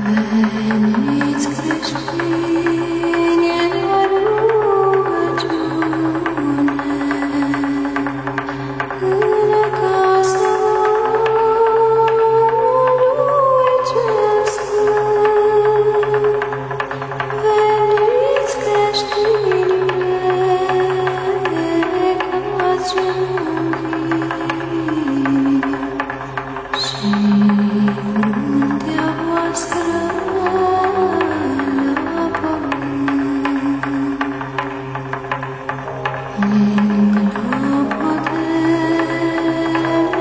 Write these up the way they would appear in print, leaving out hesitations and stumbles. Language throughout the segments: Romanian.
Veniți creștini la rugăciune, în casa lui cel sfânt. Veniți creștini plecați genunchii și fruntea voastră la pământ. Din clopote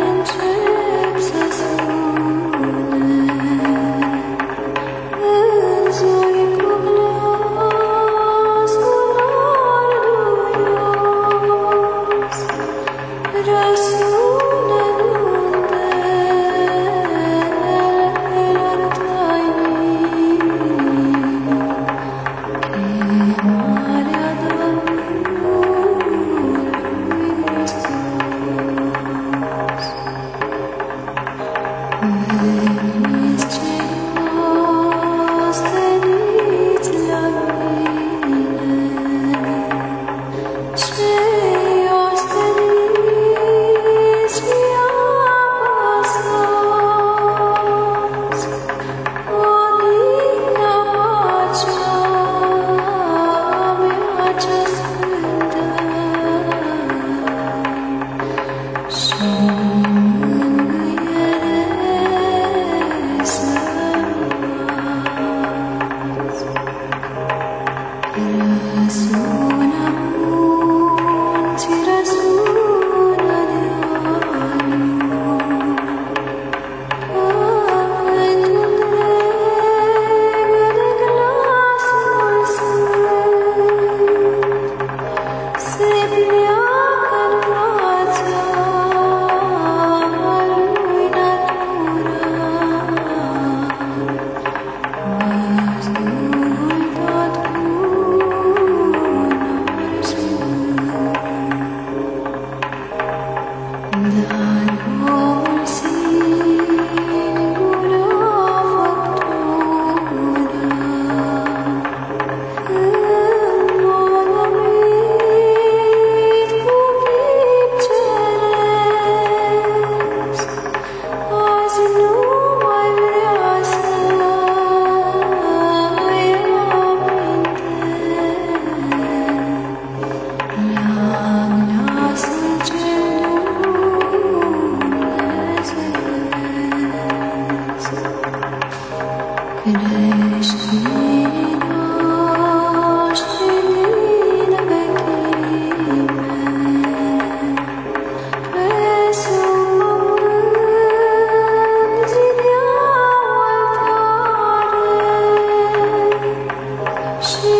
încep să sune, înzoi cu glasul arduios, răsună nuntelor tainic, chemarea Domnului Hristos. Veniți cei osteniți la mine, cei osteniți și apăsați, odihna pacea mea cea sfântă și mângâiere să luați. Răsună munți, răsună dealuri, pământul întreg de glasul sfânt. Se pleacă-n fața lui natura, văzduhul tot cu nori și vânt. Dar omul singur a făptură, îmbolnăvit cu chip ceresc, azi nu mai vrea să-i aminte. La glasul cel dumnezeiesc, creștinii noștri din vechime, pe sub pământ zideau altare și